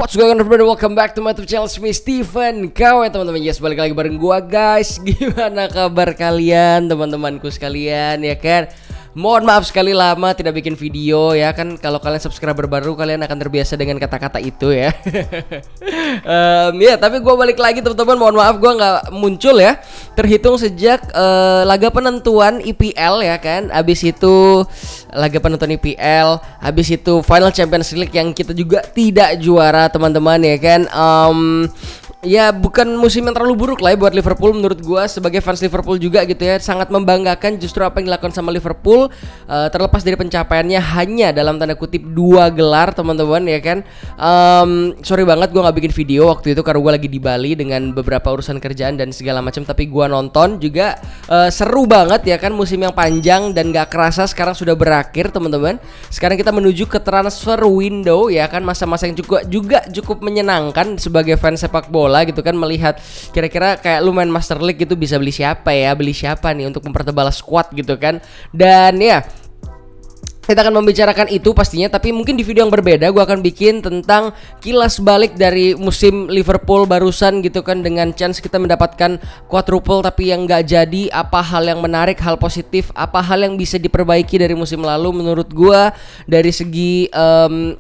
What's going on everybody, welcome back to my YouTube channel, me Steven Kau ya teman-teman. Yes, balik lagi bareng gua guys. Gimana kabar kalian teman-temanku sekalian ya kan? Mohon maaf sekali lama tidak bikin video ya kan. Kalau kalian subscriber baru kalian akan terbiasa dengan kata-kata itu ya. Ya tapi gue balik lagi teman-teman. Mohon maaf gue nggak muncul ya. Terhitung sejak laga penentuan IPL ya kan. Abis itu laga penentuan IPL, habis itu Final Champions League yang kita juga tidak juara teman-teman ya kan. Ya bukan musim yang terlalu buruk lah ya buat Liverpool menurut gua sebagai fans Liverpool juga gitu ya. Sangat membanggakan justru apa yang dilakukan sama Liverpool, terlepas dari pencapaiannya hanya dalam tanda kutip 2 gelar teman-teman ya kan. Sorry banget gua nggak bikin video waktu itu karena gua lagi di Bali dengan beberapa urusan kerjaan dan segala macam. Tapi gua nonton juga, seru banget ya kan. Musim yang panjang dan gak kerasa sekarang sudah berakhir teman-teman. Sekarang kita menuju ke transfer window ya kan, masa-masa yang juga cukup menyenangkan sebagai fans sepak bola gitu kan, melihat kira-kira kayak lu main Master League gitu bisa beli siapa nih untuk mempertebal squad gitu kan. Dan ya kita akan membicarakan itu pastinya, tapi mungkin di video yang berbeda gue akan bikin tentang kilas balik dari musim Liverpool barusan gitu kan, dengan chance kita mendapatkan quadruple tapi yang gak jadi. Apa hal yang menarik, hal positif, apa hal yang bisa diperbaiki dari musim lalu menurut gue, dari segi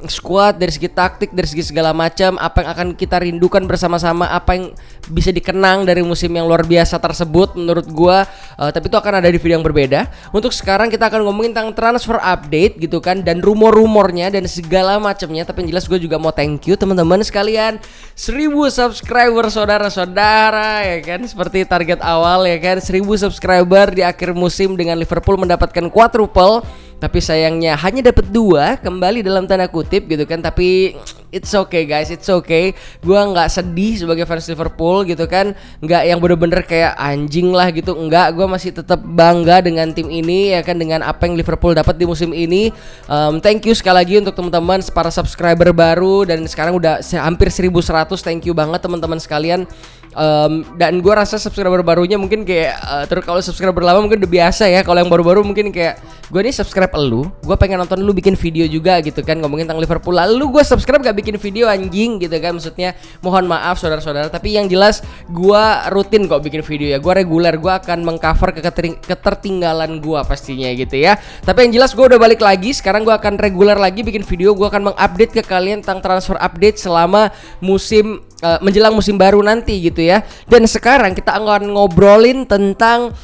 squad, dari segi taktik, dari segi segala macam. Apa yang akan kita rindukan bersama-sama, apa yang bisa dikenang dari musim yang luar biasa tersebut menurut gue. Tapi itu akan ada di video yang berbeda. Untuk sekarang kita akan ngomongin tentang transfer update gitu kan, dan rumor-rumornya dan segala macamnya. Tapi yang jelas gue juga mau thank you teman-teman sekalian, 1000 subscriber saudara-saudara ya kan, seperti target awal ya kan, 1000 subscriber di akhir musim dengan Liverpool mendapatkan quadruple. Tapi sayangnya hanya dapat 2, kembali dalam tanda kutip gitu kan. Tapi it's okay guys, it's okay. Gua nggak sedih sebagai fans Liverpool gitu kan, nggak yang bener-bener kayak anjing lah gitu. Enggak, gua masih tetap bangga dengan tim ini ya kan, dengan apa yang Liverpool dapat di musim ini. Thank you sekali lagi untuk teman-teman para subscriber baru, dan sekarang udah hampir 1100. Thank you banget teman-teman sekalian. Dan gue rasa subscriber barunya mungkin kayak terus kalau subscriber lama mungkin udah biasa ya. Kalau yang baru-baru mungkin kayak gue nih subscribe elu, gue pengen nonton lu bikin video juga gitu kan, ngomongin tentang Liverpool, lalu gue subscribe gak bikin video, anjing gitu kan. Maksudnya mohon maaf saudara-saudara, tapi yang jelas gue rutin kok bikin video ya. Gue reguler, gue akan mengcover ketertinggalan gue pastinya gitu ya. Tapi yang jelas gue udah balik lagi. Sekarang gue akan reguler lagi bikin video. Gue akan mengupdate ke kalian tentang transfer update selama musim menjelang musim baru nanti gitu ya. Dan sekarang kita akan ngobrolin tentang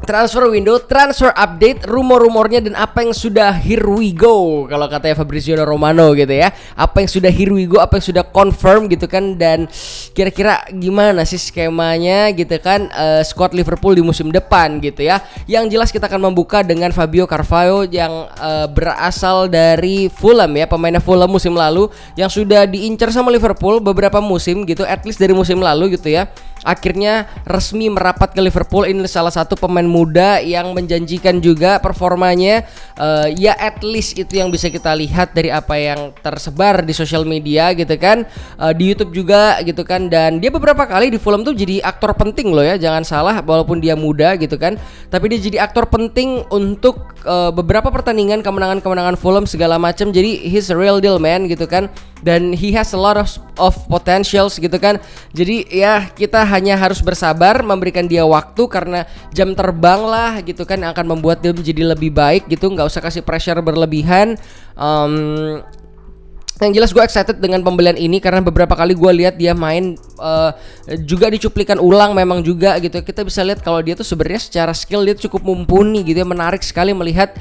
transfer window, transfer update, rumor-rumornya, dan apa yang sudah here we go kalau katanya Fabrizio Romano gitu ya. Apa yang sudah here we go, apa yang sudah confirm gitu kan, dan kira-kira gimana sih skemanya gitu kan, squad Liverpool di musim depan gitu ya. Yang jelas kita akan membuka dengan Fabio Carvalho yang berasal dari Fulham ya, pemainnya Fulham musim lalu yang sudah diincar sama Liverpool beberapa musim gitu, at least dari musim lalu gitu ya. Akhirnya resmi merapat ke Liverpool. Ini salah satu pemain muda yang menjanjikan juga performanya. Ya at least itu yang bisa kita lihat dari apa yang tersebar di sosial media gitu kan, di YouTube juga gitu kan. Dan dia beberapa kali di Fulham tuh jadi aktor penting loh ya, jangan salah, walaupun dia muda gitu kan, tapi dia jadi aktor penting untuk beberapa pertandingan, kemenangan Fulham segala macam. Jadi he's a real deal man gitu kan, dan he has a lot of potentials gitu kan. Jadi ya kita hanya harus bersabar, memberikan dia waktu, karena jam terbang lah gitu kan yang akan membuat dia menjadi lebih baik gitu. Nggak usah kasih pressure berlebihan. Yang jelas gue excited dengan pembelian ini karena beberapa kali gue lihat dia main, juga dicuplikan ulang memang juga gitu. Kita bisa lihat kalau dia tuh sebenarnya secara skill dia cukup mumpuni gitu ya. Menarik sekali melihat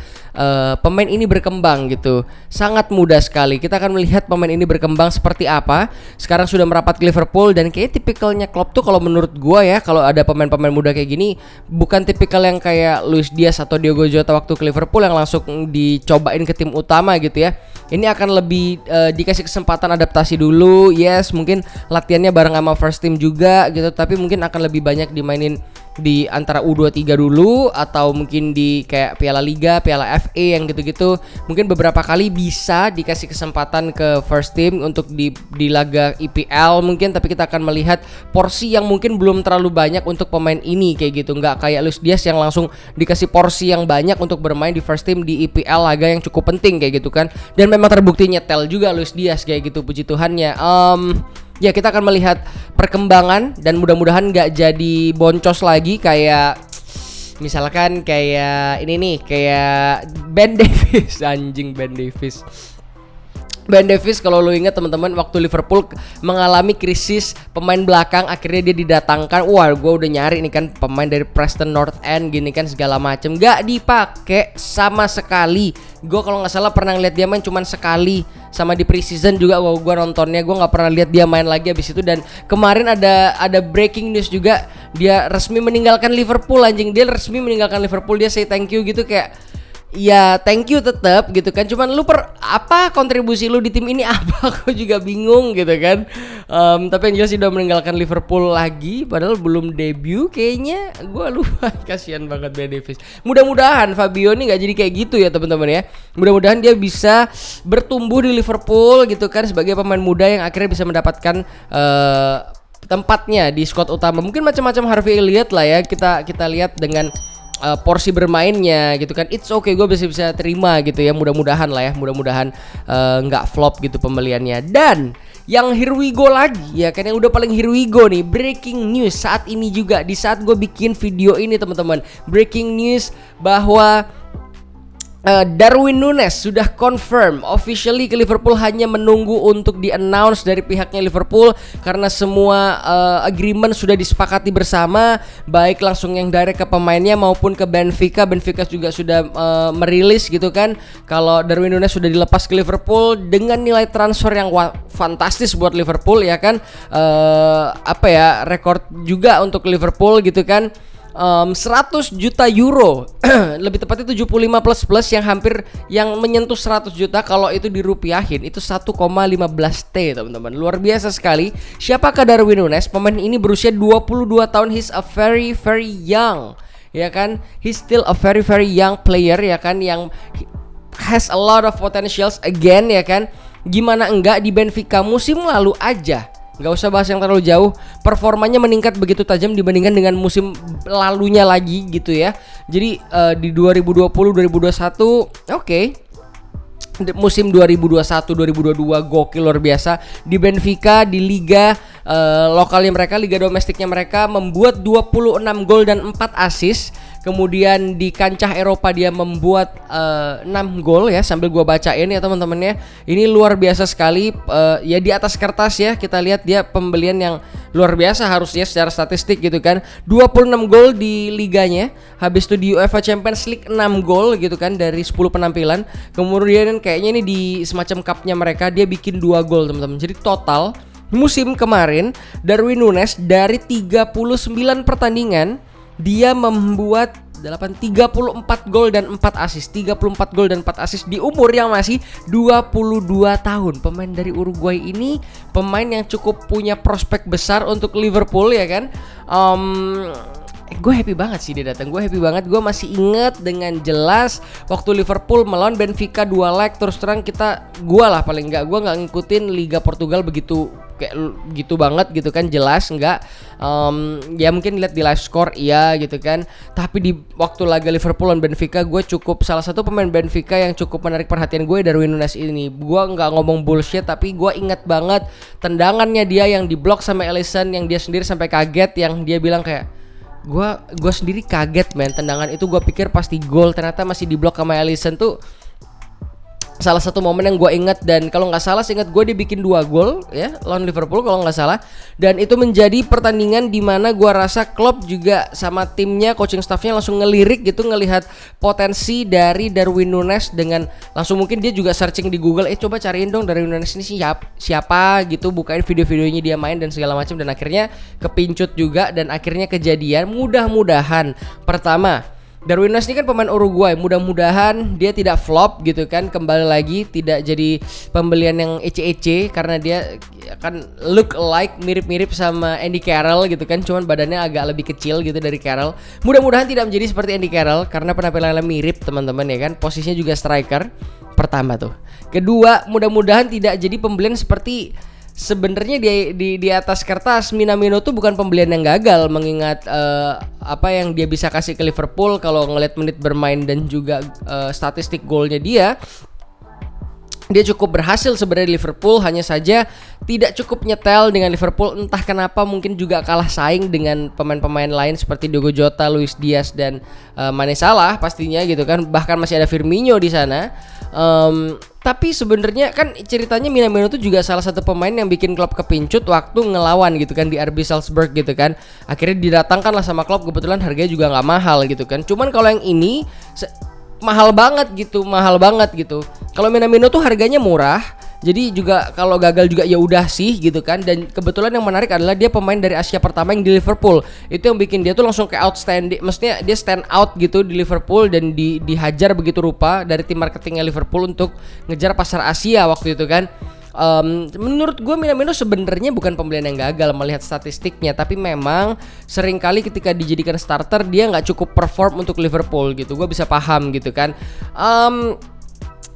pemain ini berkembang gitu. Sangat mudah sekali. Kita akan melihat pemain ini berkembang seperti apa. Sekarang sudah merapat ke Liverpool, dan kayak tipikalnya Klopp tuh kalau menurut gue ya, kalau ada pemain-pemain muda kayak gini, bukan tipikal yang kayak Luis Diaz atau Diogo Jota waktu ke Liverpool yang langsung dicobain ke tim utama gitu ya. Ini akan lebih dikasih kesempatan adaptasi dulu. Yes, mungkin latihannya bareng sama first team juga gitu, tapi mungkin akan lebih banyak dimainin di antara U23 dulu atau mungkin di kayak Piala Liga, Piala FA yang gitu-gitu. Mungkin beberapa kali bisa dikasih kesempatan ke first team untuk di laga IPL mungkin, tapi kita akan melihat porsi yang mungkin belum terlalu banyak untuk pemain ini kayak gitu. Nggak kayak Luis Diaz yang langsung dikasih porsi yang banyak untuk bermain di first team di IPL, laga yang cukup penting kayak gitu kan. Dan memang terbukti nyetel juga Luis Diaz kayak gitu, puji Tuhannya. Ya kita akan melihat perkembangan dan mudah-mudahan nggak jadi boncos lagi kayak misalkan kayak ini nih, kayak Ben Davies. Anjing, Ben Davies. Ben Davies kalau lo ingat teman-teman, waktu Liverpool mengalami krisis pemain belakang, akhirnya dia didatangkan. Wah, gue udah nyari nih kan pemain dari Preston North End gini kan segala macem, nggak dipakai sama sekali. Gue kalau nggak salah pernah lihat dia main cuman sekali, sama di preseason juga gue nontonnya, gue nggak pernah lihat dia main lagi abis itu. Dan kemarin ada breaking news juga, dia resmi meninggalkan Liverpool. Anjing, dia resmi meninggalkan Liverpool, dia say thank you gitu, kayak ya thank you tetap gitu kan, cuman lu apa kontribusi lu di tim ini apa? Aku juga bingung gitu kan. Tapi yang jelas udah meninggalkan Liverpool lagi, padahal belum debut kayaknya. Gua lupa, kasihan banget Ben Davies. Mudah-mudahan Fabio ini nggak jadi kayak gitu ya teman-teman ya. Mudah-mudahan dia bisa bertumbuh di Liverpool gitu kan, sebagai pemain muda yang akhirnya bisa mendapatkan tempatnya di squad utama. Mungkin macam-macam Harvey Elliott lah ya, kita lihat dengan porsi bermainnya gitu kan. It's okay, gue bisa terima gitu ya. Mudah-mudahan lah ya, mudah-mudahan nggak flop gitu pembeliannya. Dan yang here we go lagi ya kan, yang udah paling here we go nih, breaking news saat ini juga di saat gue bikin video ini teman-teman. Breaking news bahwa Darwin Núñez sudah confirm officially ke Liverpool, hanya menunggu untuk di-announce dari pihaknya Liverpool karena semua agreement sudah disepakati bersama, baik langsung yang direct ke pemainnya maupun ke Benfica. Benfica juga sudah merilis gitu kan kalau Darwin Núñez sudah dilepas ke Liverpool dengan nilai transfer yang fantastis buat Liverpool ya kan. Rekor juga untuk Liverpool gitu kan. 100 juta euro lebih tepatnya 75 plus yang menyentuh 100 juta. Kalau itu dirupiahin itu 1,15 T teman-teman, luar biasa sekali. Siapakah Darwin Núñez? Pemain ini berusia 22 tahun, he's a very very young ya kan, he's still a very very young player ya kan, yang has a lot of potentials again ya kan. Gimana enggak, di Benfica musim lalu aja, nggak usah bahas yang terlalu jauh, performanya meningkat begitu tajam dibandingkan dengan musim lalunya lagi gitu ya. Jadi di 2020-2021 oke. Musim 2021-2022 gokil, luar biasa. Di Benfica, di liga lokalnya mereka, liga domestiknya mereka, membuat 26 gol dan 4 assist. Kemudian di kancah Eropa dia membuat 6 gol ya, sambil gua bacain ya teman-teman ya. Ini luar biasa sekali. Ya di atas kertas ya kita lihat dia pembelian yang luar biasa harusnya secara statistik gitu kan. 26 gol di liganya. Habis itu di UEFA Champions League 6 gol gitu kan dari 10 penampilan. Kemudian kayaknya ini di semacam cupnya mereka dia bikin 2 gol teman-teman. Jadi total musim kemarin Darwin Núñez dari 39 pertandingan dia membuat 34 gol dan 4 assist. 34 gol dan 4 assist di umur yang masih 22 tahun. Pemain dari Uruguay ini pemain yang cukup punya prospek besar untuk Liverpool ya kan. Gue happy banget sih dia datang. Gue happy banget. Gue masih inget dengan jelas waktu Liverpool melawan Benfica 2 leg. Terus terang gue lah paling enggak, gue nggak ngikutin Liga Portugal begitu kayak gitu banget gitu kan, jelas enggak. Ya mungkin lihat di live score iya gitu kan. Tapi di waktu laga Liverpool dan Benfica, gue cukup salah satu pemain Benfica yang cukup menarik perhatian gue, Darwin Núñez ini. Gue nggak ngomong bullshit, tapi gue ingat banget tendangannya dia yang diblok sama Alisson, yang dia sendiri sampai kaget, yang dia bilang kayak gue sendiri kaget men, tendangan itu gue pikir pasti gol, ternyata masih diblok sama Alisson. Tuh salah satu momen yang gue ingat, dan kalau nggak salah seingat gue dia bikin 2 gol ya lawan Liverpool kalau nggak salah. Dan itu menjadi pertandingan di mana gue rasa Klopp juga sama timnya, coaching staffnya langsung ngelirik gitu, ngelihat potensi dari Darwin Núñez, dengan langsung mungkin dia juga searching di Google, coba cariin dong Darwin Núñez ini siapa gitu, bukain video-videonya dia main dan segala macam, dan akhirnya kepincut juga dan akhirnya kejadian. Mudah-mudahan pertama, Darwin Núñez ini kan pemain Uruguay, mudah-mudahan dia tidak flop gitu kan, kembali lagi tidak jadi pembelian yang ece-ece, karena dia kan look alike, mirip-mirip sama Andy Carroll gitu kan, cuman badannya agak lebih kecil gitu dari Carroll. Mudah-mudahan tidak menjadi seperti Andy Carroll karena penampilannya mirip teman-teman ya kan. Posisinya juga striker pertama tuh. Kedua, mudah-mudahan tidak jadi pembelian seperti sebenarnya di atas kertas. Minamino tuh bukan pembelian yang gagal mengingat apa yang dia bisa kasih ke Liverpool kalau ngeliat menit bermain dan juga statistik golnya dia cukup berhasil sebenarnya di Liverpool, hanya saja tidak cukup nyetel dengan Liverpool. Entah kenapa, mungkin juga kalah saing dengan pemain-pemain lain seperti Diogo Jota, Luis Diaz dan Mane Salah pastinya gitu kan. Bahkan masih ada Firmino di sana. Tapi sebenarnya kan ceritanya Minamino itu juga salah satu pemain yang bikin klub kepincut waktu ngelawan gitu kan di RB Salzburg gitu kan. Akhirnya didatangkan lah sama klub, kebetulan harganya juga nggak mahal gitu kan. Cuman kalau yang ini mahal banget gitu. Kalau Minamino tuh harganya murah, jadi juga kalau gagal juga ya udah sih gitu kan. Dan kebetulan yang menarik adalah dia pemain dari Asia pertama yang di Liverpool. Itu yang bikin dia tuh langsung kayak outstanding, maksudnya dia stand out gitu di Liverpool dan dihajar begitu rupa dari tim marketingnya Liverpool untuk ngejar pasar Asia waktu itu kan. Menurut gue Minamino sebenarnya bukan pembelian yang gagal melihat statistiknya, tapi memang seringkali ketika dijadikan starter dia nggak cukup perform untuk Liverpool gitu. Gue bisa paham gitu kan.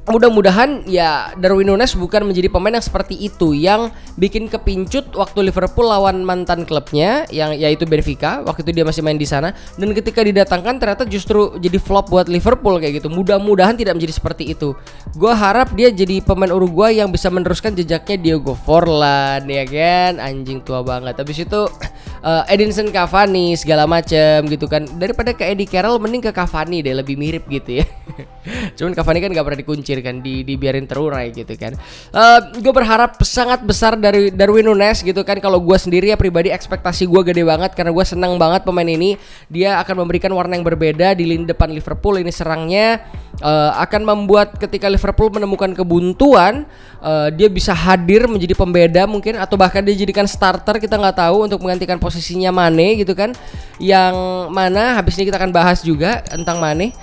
Mudah-mudahan ya Darwin Núñez bukan menjadi pemain yang seperti itu yang bikin kepincut waktu Liverpool lawan mantan klubnya yang yaitu Benfica. Waktu itu dia masih main di sana dan ketika didatangkan ternyata justru jadi flop buat Liverpool kayak gitu. Mudah-mudahan tidak menjadi seperti itu. Gue harap dia jadi pemain Uruguay yang bisa meneruskan jejaknya Diego Forlan ya kan. Anjing tua banget. Habis itu Edinson Cavani segala macam gitu kan. Daripada ke Eddie Carroll mending ke Cavani deh, lebih mirip gitu ya. Cuman Cavani kan gak pernah dikuncir kan, dibiarin terurai gitu kan. Gue berharap sangat besar dari Darwin Núñez gitu kan. Kalau gue sendiri ya pribadi ekspektasi gue gede banget karena gue senang banget pemain ini. Dia akan memberikan warna yang berbeda di lini depan Liverpool. Ini serangnya akan membuat ketika Liverpool menemukan kebuntuan, dia bisa hadir menjadi pembeda mungkin, atau bahkan dia jadikan starter, kita nggak tahu, untuk menggantikan posisinya Mane gitu kan. Yang mana habis ini kita akan bahas juga tentang Mane.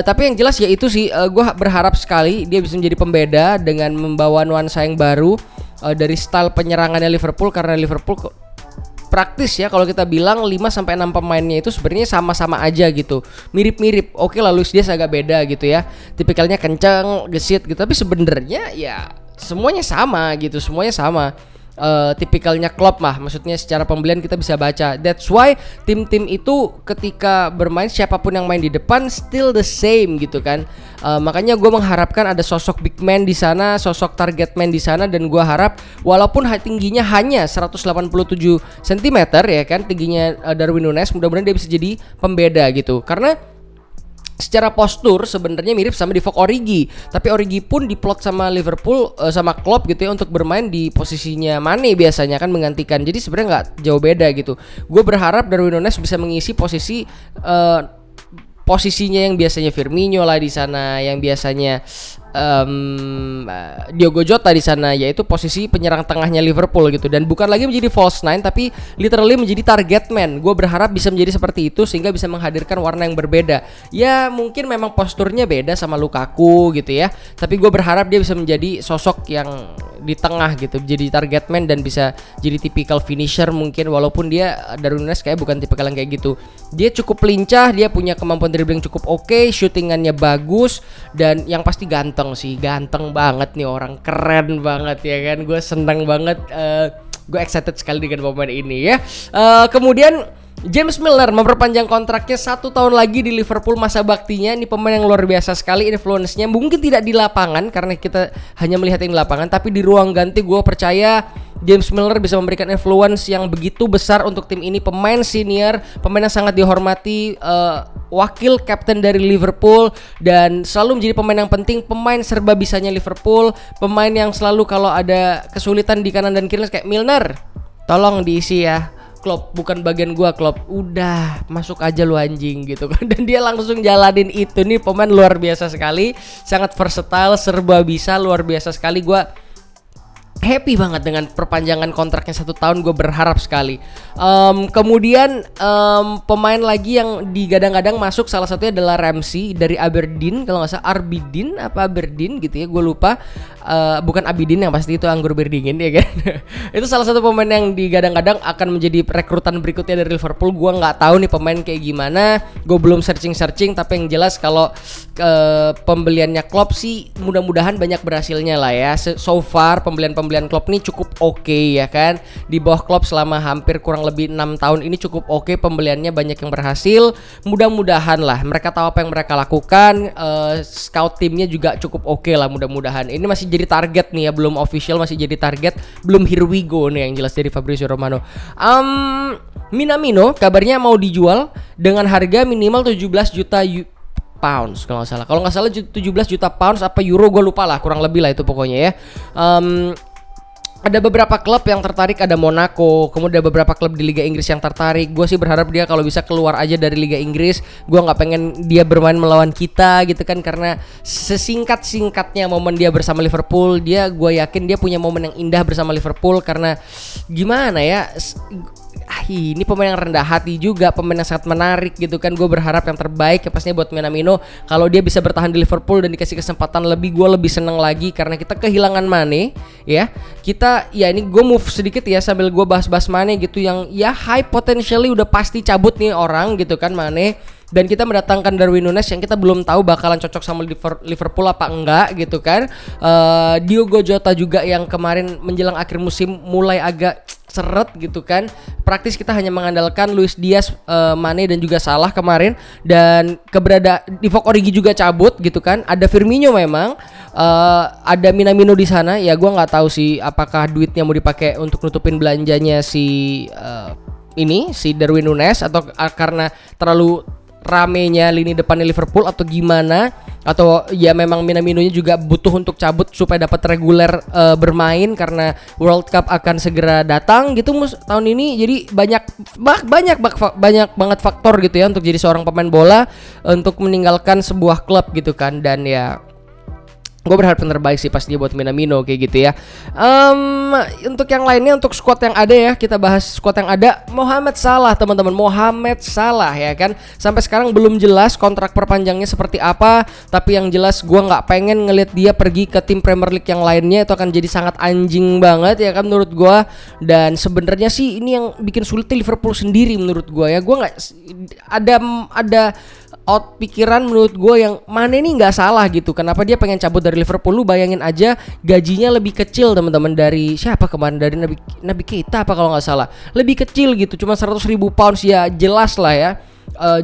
Tapi yang jelas ya itu sih, gue berharap sekali dia bisa menjadi pembeda dengan membawa nuansa yang baru dari style penyerangannya Liverpool, karena Liverpool praktis ya kalau kita bilang 5-6 pemainnya itu sebenarnya sama-sama aja gitu, mirip-mirip. Oke lah, Luis Diaz agak beda gitu ya, tipikalnya kencang, gesit gitu, tapi sebenarnya ya semuanya sama gitu, semuanya sama. Tipikalnya Klopp mah, maksudnya secara pembelian kita bisa baca. That's why tim-tim itu ketika bermain siapapun yang main di depan still the same gitu kan. Makanya gue mengharapkan ada sosok big man di sana, sosok target man di sana, dan gue harap walaupun tingginya hanya 187 cm ya kan, tingginya Darwin Núñez, mudah-mudahan dia bisa jadi pembeda gitu. Karena secara postur sebenarnya mirip sama Divock Origi, tapi Origi pun diplot sama Liverpool sama Klopp gitu ya untuk bermain di posisinya Mane biasanya kan, menggantikan. Jadi sebenarnya nggak jauh beda gitu. Gue berharap Darwin Núñez bisa mengisi posisinya yang biasanya Firmino lah di sana, yang biasanya Diogo Jota di sana, yaitu posisi penyerang tengahnya Liverpool gitu, dan bukan lagi menjadi false nine tapi literally menjadi target man. Gue berharap bisa menjadi seperti itu sehingga bisa menghadirkan warna yang berbeda. Ya mungkin memang posturnya beda sama Lukaku gitu ya, tapi gue berharap dia bisa menjadi sosok yang di tengah gitu, jadi target man dan bisa jadi typical finisher mungkin, walaupun dia Darwin Núñez kayak bukan tipikal yang kayak gitu. Dia cukup lincah, dia punya kemampuan dribbling cukup oke, shootingannya bagus, dan yang pasti ganteng sih, ganteng banget nih orang, keren banget ya kan. Gue senang banget, gue excited sekali dengan pemain ini ya. Kemudian James Milner memperpanjang kontraknya 1 tahun lagi di Liverpool masa baktinya. Ini pemain yang luar biasa sekali, influence-nya mungkin tidak di lapangan karena kita hanya melihat yang di lapangan, tapi di ruang ganti gue percaya James Milner bisa memberikan influence yang begitu besar untuk tim ini. Pemain senior, pemain yang sangat dihormati, wakil kapten dari Liverpool, dan selalu menjadi pemain yang penting, pemain serba bisanya Liverpool, pemain yang selalu kalau ada kesulitan di kanan dan kiri kayak Milner, tolong diisi ya Klopp, bukan bagian gua Klopp, udah masuk aja lu anjing gitu kan. Dan dia langsung jalanin itu. Nih pemain luar biasa sekali, sangat versatile, serba bisa, luar biasa sekali. Gua happy banget dengan perpanjangan kontraknya 1 tahun, gue berharap sekali. Kemudian pemain lagi yang digadang-gadang masuk salah satunya adalah Ramsey dari Aberdeen, kalau nggak salah Aberdeen apa Aberdeen gitu ya, gue lupa. Bukan Abidin yang pasti, itu anggur bir dingin ya kan. Itu salah satu pemain yang digadang-gadang akan menjadi rekrutan berikutnya dari Liverpool. Gue nggak tahu nih pemain kayak gimana, gue belum searching, tapi yang jelas kalau pembeliannya Klopp sih mudah-mudahan banyak berhasilnya lah ya. So far pembelian Klopp ini cukup oke ya kan. Di bawah Klopp selama hampir kurang lebih 6 tahun ini cukup oke, pembeliannya banyak yang berhasil. Mudah-mudahan lah mereka tahu apa yang mereka lakukan. Scout timnya juga cukup oke lah, mudah-mudahan. Ini masih jadi target nih ya, belum official, masih jadi target, belum here we go nih yang jelas dari Fabrizio Romano. Minamino kabarnya mau dijual dengan harga minimal 17 juta pounds kalau nggak salah 17 juta pounds apa euro, gue lupa lah, kurang lebih lah itu pokoknya ya. Ada beberapa klub yang tertarik, ada Monaco, kemudian ada beberapa klub di Liga Inggris yang tertarik. Gue sih berharap dia kalau bisa keluar aja dari Liga Inggris. Gue nggak pengen dia bermain melawan kita gitu kan, karena sesingkat-singkatnya momen dia bersama Liverpool, gue yakin dia punya momen yang indah bersama Liverpool. Karena gimana ya, ini pemain yang rendah hati juga, pemain yang sangat menarik gitu kan. Gue berharap yang terbaik ya pastinya buat Minamino. Kalau dia bisa bertahan di Liverpool dan dikasih kesempatan lebih, gue lebih seneng lagi. Karena kita kehilangan Mane ya. Ini gue move sedikit ya sambil gue bahas-bahas Mane gitu, yang ya high potentially udah pasti cabut nih orang gitu kan, Mane. Dan kita mendatangkan Darwin Núñez yang kita belum tahu bakalan cocok sama Liverpool apa enggak gitu kan. Diogo Jota juga yang kemarin menjelang akhir musim mulai agak seret gitu kan. Praktis kita hanya mengandalkan Luis Diaz, Mane dan juga Salah kemarin. Dan Divock Origi juga cabut gitu kan. Ada Firmino memang, ada Minamino di sana. Ya gue nggak tahu sih apakah duitnya mau dipakai untuk nutupin belanjanya si Darwin Núñez atau karena terlalu ramenya lini depannya Liverpool atau gimana, atau ya memang Minamino-nya juga butuh untuk cabut supaya dapat reguler bermain karena World Cup akan segera datang gitu tahun ini. Jadi banyak banget faktor gitu ya untuk jadi seorang pemain bola untuk meninggalkan sebuah klub gitu kan. Dan ya gue berharap yang terbaik sih pastinya buat Minamino kayak gitu ya. Untuk yang lainnya, untuk squad yang ada ya, kita bahas squad yang ada. Mohamed Salah teman-teman, Mohamed Salah ya kan. Sampai sekarang belum jelas kontrak perpanjangnya seperti apa. Tapi yang jelas gue nggak pengen ngelihat dia pergi ke tim Premier League yang lainnya. Itu akan jadi sangat anjing banget ya kan menurut gue. Dan sebenarnya sih ini yang bikin sulitnya Liverpool sendiri menurut gue ya. Gue nggak ada out pikiran menurut gue yang Mane ini nggak salah gitu. Kenapa dia pengen cabut dari Liverpool? Lu bayangin aja gajinya lebih kecil teman-teman dari siapa kemarin, dari Naby Keita apa kalau nggak salah, lebih kecil gitu, cuma 100.000 pounds ya. Jelas lah ya,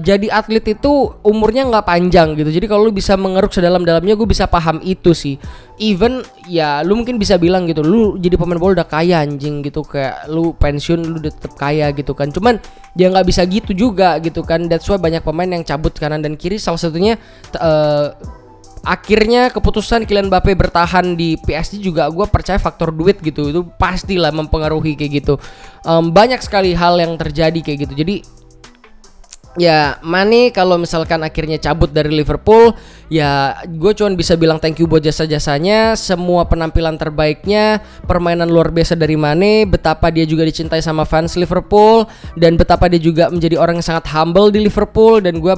jadi atlet itu umurnya nggak panjang gitu. Jadi kalau lu bisa mengeruk sedalam-dalamnya, gue bisa paham itu sih. Even ya lu mungkin bisa bilang gitu, lu jadi pemain bola udah kaya anjing gitu, kayak lu pensiun lu udah tetap kaya gitu kan. Cuman dia nggak bisa gitu juga gitu kan. That's why banyak pemain yang cabut kanan dan kiri. Salah satunya akhirnya keputusan Kylian Mbappe bertahan di PSG juga gue percaya faktor duit gitu. Itu pastilah mempengaruhi kayak gitu. Banyak sekali hal yang terjadi kayak gitu. Jadi ya Mane kalau misalkan akhirnya cabut dari Liverpool, ya gue cuma bisa bilang thank you buat jasa-jasanya, semua penampilan terbaiknya, permainan luar biasa dari Mane, betapa dia juga dicintai sama fans Liverpool, dan betapa dia juga menjadi orang yang sangat humble di Liverpool. Dan gue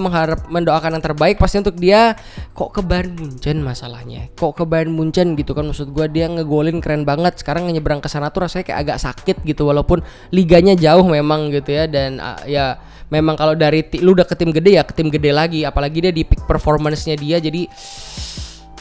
mendoakan yang terbaik pasti untuk dia. Kok ke Bayern Munchen masalahnya, kok ke Bayern Munchen gitu kan, maksud gue dia ngegolin keren banget. Sekarang nyebrang ke sana tuh rasanya kayak agak sakit gitu, walaupun liganya jauh memang gitu ya. Dan ya memang kalau dari lu udah ke tim gede ya ke tim gede lagi, apalagi dia di peak performance-nya dia. Jadi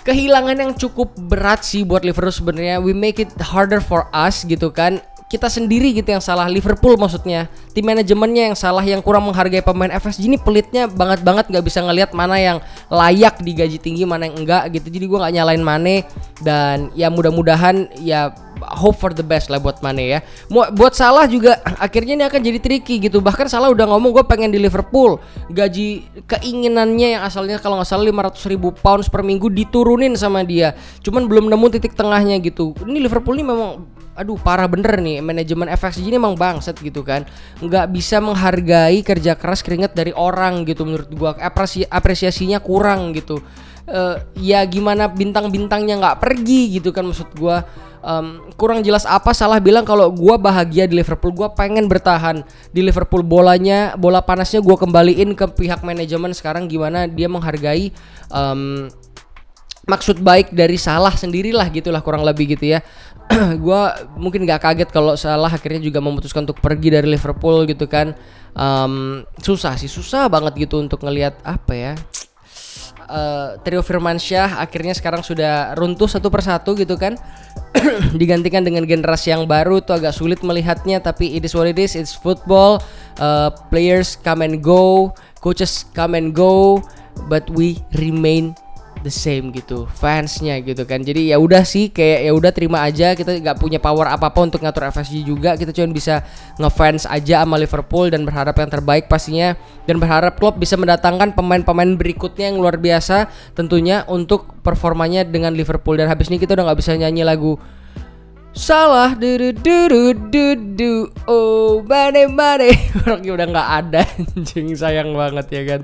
kehilangan yang cukup berat sih buat Liverpool sebenarnya. We make it harder for us gitu kan. Kita sendiri gitu yang salah, Liverpool maksudnya. Tim manajemennya yang salah, yang kurang menghargai pemain. FSG ini pelitnya banget nggak bisa ngelihat mana yang layak digaji tinggi, mana yang enggak gitu. Jadi gue nggak nyalain Mane. Dan ya mudah-mudahan ya hope for the best lah buat Mane ya. Buat Salah juga akhirnya ini akan jadi tricky gitu. Bahkan Salah udah ngomong gue pengen di Liverpool. Gaji keinginannya yang asalnya kalau nggak salah 500.000 pounds per minggu diturunin sama dia. Cuman belum nemu titik tengahnya gitu. Ini Liverpool ini memang parah bener nih. Manajemen FXG ini emang bangset gitu kan. Nggak bisa menghargai kerja keras keringat dari orang gitu menurut gue. Apresiasinya kurang gitu. Ya gimana bintang-bintangnya nggak pergi gitu kan maksud gue. kurang jelas apa Salah bilang kalau gue bahagia di Liverpool, gue pengen bertahan di Liverpool, bola panasnya gue kembaliin ke pihak manajemen sekarang, gimana dia menghargai maksud baik dari Salah sendirilah gitulah kurang lebih gitu ya. Gua mungkin nggak kaget kalau Salah akhirnya juga memutuskan untuk pergi dari Liverpool gitu kan. Susah banget gitu untuk ngelihat apa ya, trio Firmansyah akhirnya sekarang sudah runtuh satu persatu gitu kan. Digantikan dengan generasi yang baru tuh agak sulit melihatnya, tapi it is what it is, it's football. Players come and go, coaches come and go, but we remain the same gitu, fansnya gitu kan. Jadi ya udah sih, kayak ya udah terima aja, kita nggak punya power apa-apa untuk ngatur FSG juga, kita cuma bisa ngefans aja sama Liverpool dan berharap yang terbaik pastinya, dan berharap Klopp bisa mendatangkan pemain-pemain berikutnya yang luar biasa tentunya untuk performanya dengan Liverpool. Dan habis ini kita udah nggak bisa nyanyi lagu Salah oh bade orangnya udah nggak ada. Anjing, sayang banget ya kan.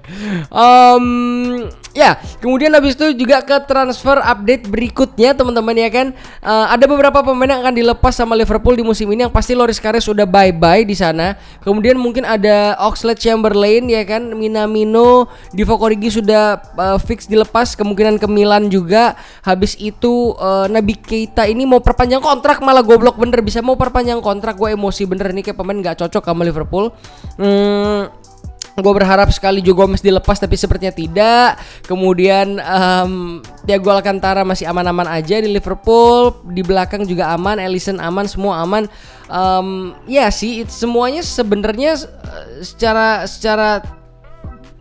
Ya kemudian habis itu juga ke transfer update berikutnya teman-teman ya kan. Ada beberapa pemain yang akan dilepas sama Liverpool di musim ini, yang pasti Loris Karius sudah bye di sana. Kemudian mungkin ada Oxlade-Chamberlain ya kan, Minamino, Divock Origi sudah fix dilepas, kemungkinan ke Milan juga. Habis itu Naby Keita ini mau perpanjang kontrak, malah goblok bener bisa mau perpanjang kontrak. Gue emosi bener nih, kayak pemain gak cocok sama Liverpool. Gue berharap sekali Joe Gomez dilepas, tapi sepertinya tidak. Kemudian Thiago Alcantara masih aman-aman aja di Liverpool. Di belakang juga aman, Alisson aman, semua aman. Ya sih, semuanya sebenarnya secara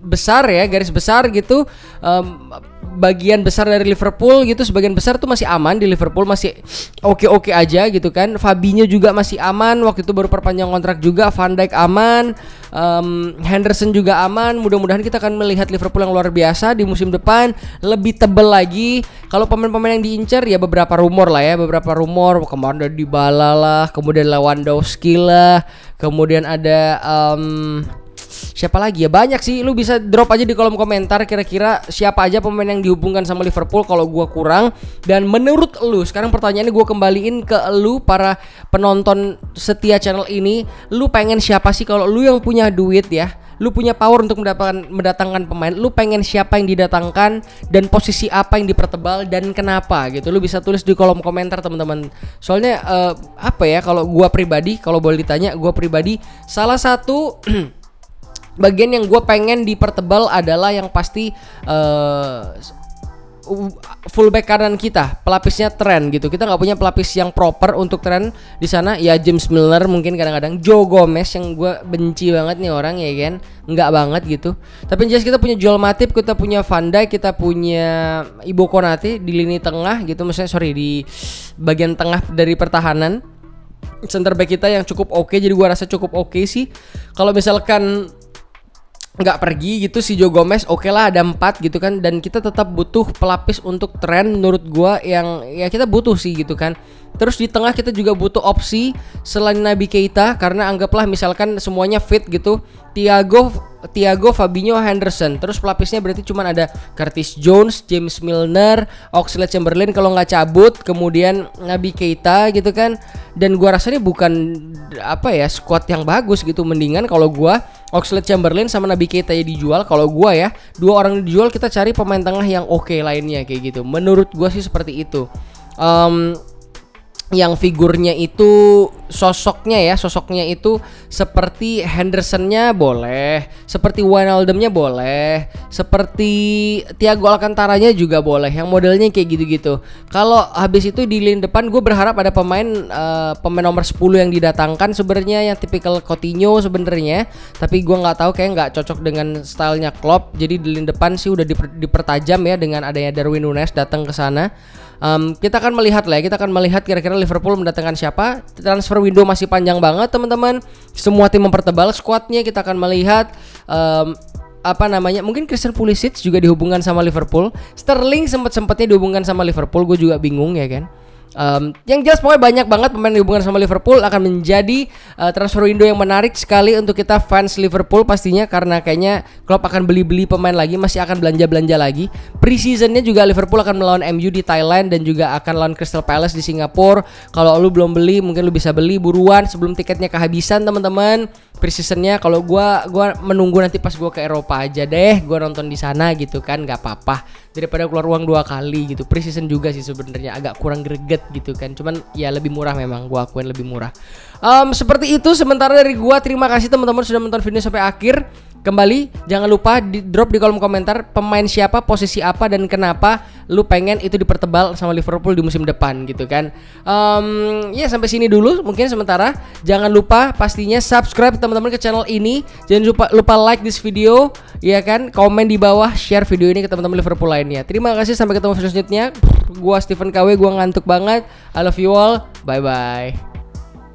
besar ya, garis besar gitu, bagian besar dari Liverpool gitu, sebagian besar tuh masih aman di Liverpool, masih oke aja gitu kan. Fabinho juga masih aman, waktu itu baru perpanjang kontrak juga. Van Dijk aman, Henderson juga aman. Mudah-mudahan kita akan melihat Liverpool yang luar biasa di musim depan, lebih tebel lagi. Kalau pemain-pemain yang diincar ya beberapa rumor kemarin ada Dybala lah, kemudian Lewandowski lah, kemudian ada siapa lagi ya, banyak sih. Lu bisa drop aja di kolom komentar kira-kira siapa aja pemain yang dihubungkan sama Liverpool kalau gua kurang. Dan menurut lu, sekarang pertanyaannya gua kembaliin ke lu para penonton setia channel ini, lu pengen siapa sih kalau lu yang punya duit ya, lu punya power untuk mendatangkan pemain, lu pengen siapa yang didatangkan dan posisi apa yang dipertebal dan kenapa gitu. Lu bisa tulis di kolom komentar teman-teman. Soalnya apa ya, kalau gua pribadi, kalau boleh ditanya, gua pribadi salah satu bagian yang gue pengen dipertebal adalah yang pasti fullback kanan kita, pelapisnya Trent gitu. Kita nggak punya pelapis yang proper untuk Trent di sana. Ya James Milner mungkin kadang-kadang, Joe Gomez yang gue benci banget nih orang ya kan, nggak banget gitu. Tapi jelas kita punya Joel Matip, kita punya Van Dijk, kita punya Ibo Konate di lini tengah gitu. Maksudnya di bagian tengah dari pertahanan. Center back kita yang cukup oke, jadi gue rasa cukup oke sih. Kalau misalkan nggak pergi gitu si Joe Gomez, oke lah ada 4 gitu kan. Dan kita tetap butuh pelapis untuk Trent menurut gua, yang ya kita butuh sih gitu kan. Terus di tengah kita juga butuh opsi selain Naby Keita, karena anggaplah misalkan semuanya fit gitu, Thiago, Fabinho, Henderson. Terus pelapisnya berarti cuman ada Curtis Jones, James Milner, Oxlade-Chamberlain kalau nggak cabut, kemudian Naby Keita gitu kan. Dan gua rasanya bukan apa ya, squad yang bagus gitu. Mendingan kalau gua Oxlade-Chamberlain sama Naby Keita ya dijual. Kalau gua ya, 2 orang dijual, kita cari pemain tengah yang oke lainnya kayak gitu. Menurut gua sih seperti itu. Yang figurnya itu sosoknya itu seperti Henderson-nya boleh, seperti Wijnaldum-nya boleh, seperti Thiago Alcantara-nya juga boleh, yang modelnya kayak gitu-gitu. Kalau habis itu di lini depan gue berharap ada pemain nomor 10 yang didatangkan sebenarnya, yang tipikal Coutinho sebenarnya, tapi gue nggak tahu, kayak nggak cocok dengan stylenya Klopp. Jadi di lini depan sih udah dipertajam ya dengan adanya Darwin Núñez datang ke sana. Kita akan melihat kira-kira Liverpool mendatangkan siapa. Transfer window masih panjang banget teman-teman. Semua tim mempertebal squadnya. Kita akan melihat mungkin Christian Pulisic juga dihubungkan sama Liverpool. Sterling sempatnya dihubungkan sama Liverpool. Gue juga bingung ya kan. Yang jelas pokoknya banyak banget pemain yang hubungan sama Liverpool akan menjadi transfer window yang menarik sekali untuk kita fans Liverpool pastinya, karena kayaknya Klopp akan beli pemain lagi, masih akan belanja lagi. Pre-seasonnya juga Liverpool akan melawan MU di Thailand dan juga akan lawan Crystal Palace di Singapura. Kalau lu belum beli, mungkin lu bisa beli buruan sebelum tiketnya kehabisan teman-teman. Pre-seasonnya kalau gua menunggu nanti pas gua ke Eropa aja deh, gua nonton di sana gitu kan, nggak apa-apa daripada keluar uang 2 kali gitu. Pre-season juga sih sebenarnya agak kurang greget gitu kan, cuman ya lebih murah, memang gua akuin lebih murah. Seperti itu sementara dari gua. Terima kasih teman-teman sudah menonton video sampai akhir. Kembali jangan lupa drop di kolom komentar pemain siapa, posisi apa, dan kenapa lu pengen itu dipertebal sama Liverpool di musim depan gitu kan. Ya sampai sini dulu mungkin sementara. Jangan lupa pastinya subscribe teman-teman ke channel ini. Jangan lupa like this video ya kan, komen di bawah, share video ini ke teman-teman Liverpool lainnya. Terima kasih, sampai ketemu video selanjutnya. Gua Stephen KW, gua ngantuk banget. I love you all. Bye bye.